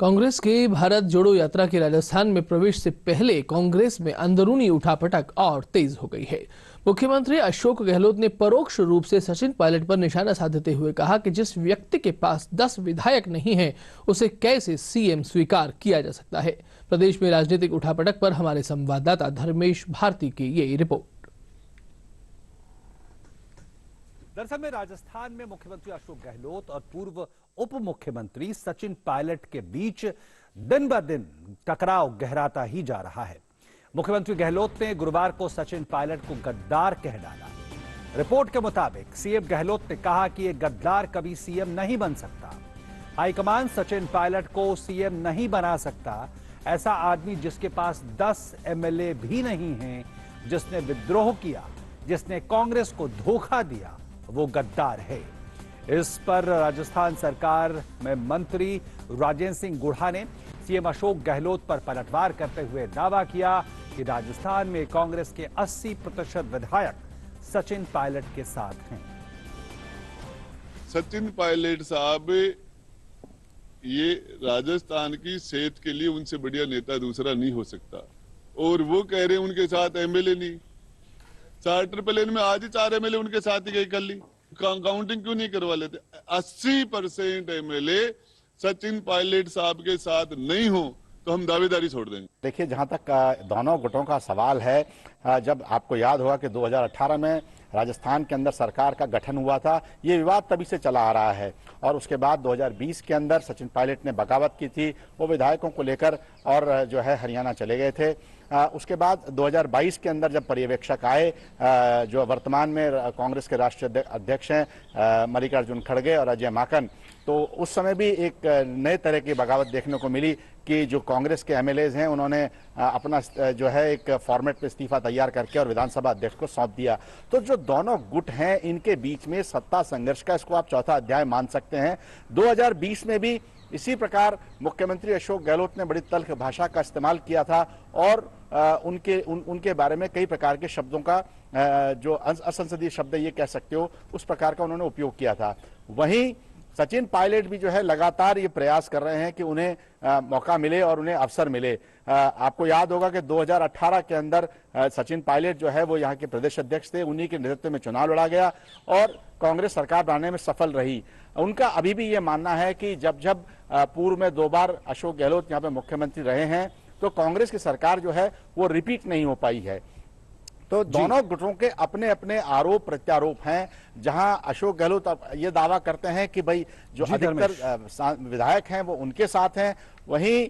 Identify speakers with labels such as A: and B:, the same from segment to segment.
A: कांग्रेस की भारत जोड़ो यात्रा के राजस्थान में प्रवेश से पहले कांग्रेस में अंदरूनी उठापटक और तेज हो गई है। मुख्यमंत्री अशोक गहलोत ने परोक्ष रूप से सचिन पायलट पर निशाना साधते हुए कहा कि जिस व्यक्ति के पास 10 विधायक नहीं है उसे कैसे सीएम स्वीकार किया जा सकता है। प्रदेश में राजनीतिक उठापटक पर हमारे संवाददाता धर्मेश भारती की ये रिपोर्ट।
B: दरअसल में राजस्थान में मुख्यमंत्री अशोक गहलोत और पूर्व उप मुख्यमंत्री सचिन पायलट के बीच दिन ब दिन टकराव गहराता ही जा रहा है। मुख्यमंत्री गहलोत ने गुरुवार को सचिन पायलट को गद्दार कह डाला। रिपोर्ट के मुताबिक सीएम गहलोत ने कहा कि यह गद्दार कभी सीएम नहीं बन सकता। हाईकमान सचिन पायलट को सीएम नहीं बना सकता। ऐसा आदमी जिसके पास 10 एमएलए भी नहीं है, जिसने विद्रोह किया, जिसने कांग्रेस को धोखा दिया, वो गद्दार है। इस पर राजस्थान सरकार में मंत्री राजेंद्र सिंह गुढ़ा ने सीएम अशोक गहलोत पर पलटवार करते हुए दावा किया कि राजस्थान में कांग्रेस के 80% विधायक सचिन पायलट के साथ हैं।
C: सचिन पायलट साहब ये राजस्थान की सेहत के लिए उनसे बढ़िया नेता दूसरा नहीं हो सकता, और वो कह रहे हैं उनके साथ एमएलए नहीं। 4 ट्रिपल एन में आज ही 4 एमएलए उनके साथ ही गई कर ली। काउंटिंग क्यों नहीं करवा लेते? 80% एमएलए सचिन पायलट साहब के साथ नहीं हो तो हम दावेदारी छोड़ देंगे।
D: देखिए, जहां तक दोनों गुटों का सवाल है, जब आपको याद होगा कि 2018 में राजस्थान के अंदर सरकार का गठन हुआ था, ये विवाद तभी से चला आ रहा है। और उसके बाद 2020 के अंदर सचिन पायलट ने बगावत की थी, वो विधायकों को लेकर और जो है हरियाणा चले गए थे। उसके बाद 2022 के अंदर जब पर्यवेक्षक आए, जो वर्तमान में कांग्रेस के राष्ट्रीय अध्यक्ष हैं मल्लिकार्जुन खड़गे और अजय माकन, तो उस समय भी एक नए तरह की बगावत देखने को मिली कि जो कांग्रेस के एमएलएज हैं उन्होंने अपना जो है एक फॉर्मेट पे इस्तीफा तैयार करके और विधानसभा अध्यक्ष को सौंप दिया। तो जो दोनों गुट हैं इनके बीच में सत्ता संघर्ष का, इसको आप चौथा अध्याय मान सकते हैं। 2020 में भी इसी प्रकार मुख्यमंत्री अशोक गहलोत ने बड़ी तल्ख भाषा का इस्तेमाल किया था और उनके बारे में कई प्रकार के शब्दों का, जो असंसदीय शब्द ये कह सकते हो, उस प्रकार का उन्होंने उपयोग किया था। वहीं सचिन पायलट भी जो है लगातार ये प्रयास कर रहे हैं कि उन्हें मौका मिले और उन्हें अवसर मिले। आपको याद होगा कि 2018 के अंदर सचिन पायलट जो है वो यहाँ के प्रदेश अध्यक्ष थे, उन्हीं के नेतृत्व में चुनाव लड़ा गया और कांग्रेस सरकार बनाने में सफल रही। उनका अभी भी ये मानना है कि जब जब पूर्व में 2 बार अशोक गहलोत यहाँ पे मुख्यमंत्री रहे हैं तो कांग्रेस की सरकार जो है वो रिपीट नहीं हो पाई है। तो दोनों गुटों के अपने अपने आरोप प्रत्यारोप हैं। जहां अशोक गहलोत ये दावा करते हैं कि भाई जो अधिकतर विधायक हैं वो उनके साथ हैं, वहीं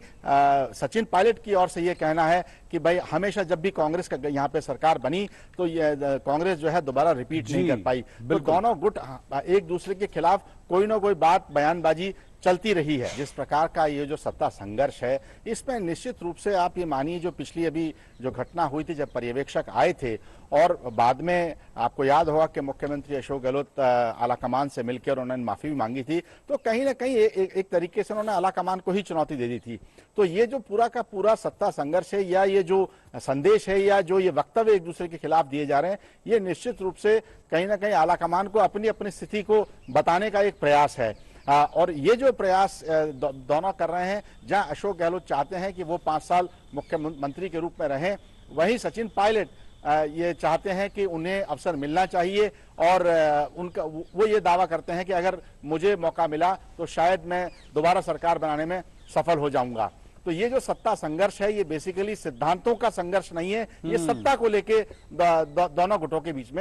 D: सचिन पायलट की ओर से ये कहना है कि भाई हमेशा जब भी कांग्रेस का यहाँ पे सरकार बनी तो ये कांग्रेस जो है दोबारा रिपीट नहीं कर पाई। तो दोनों गुट एक दूसरे के खिलाफ कोई ना कोई बात, बयानबाजी चलती रही है। जिस प्रकार का ये जो सत्ता संघर्ष है, इसमें निश्चित रूप से आप ये मानिए जो पिछली अभी जो घटना हुई थी जब पर्यवेक्षक आए थे और बाद में आपको याद होगा कि मुख्यमंत्री अशोक गहलोत आलाकमान से मिलकर उन्होंने माफी भी मांगी थी, तो कहीं ना कहीं एक तरीके से उन्होंने आलाकमान को ही चुनौती दे दी थी। तो ये जो पूरा का पूरा सत्ता संघर्ष है या ये जो संदेश है या जो ये वक्तव्य एक दूसरे के खिलाफ दिए जा रहे हैं, ये निश्चित रूप से कहीं ना कहीं आलाकमान को अपनी अपनी स्थिति को बताने का एक प्रयास है। और ये जो प्रयास दोनों कर रहे हैं, जहां अशोक गहलोत चाहते हैं कि वो 5 साल मुख्यमंत्री के रूप में रहें, वहीं सचिन पायलट ये चाहते हैं कि उन्हें अवसर मिलना चाहिए और उनका वो ये दावा करते हैं कि अगर मुझे मौका मिला तो शायद मैं दोबारा सरकार बनाने में सफल हो जाऊंगा। तो ये जो सत्ता संघर्ष है ये बेसिकली सिद्धांतों का संघर्ष नहीं है, ये सत्ता को लेके दोनों गुटों के बीच में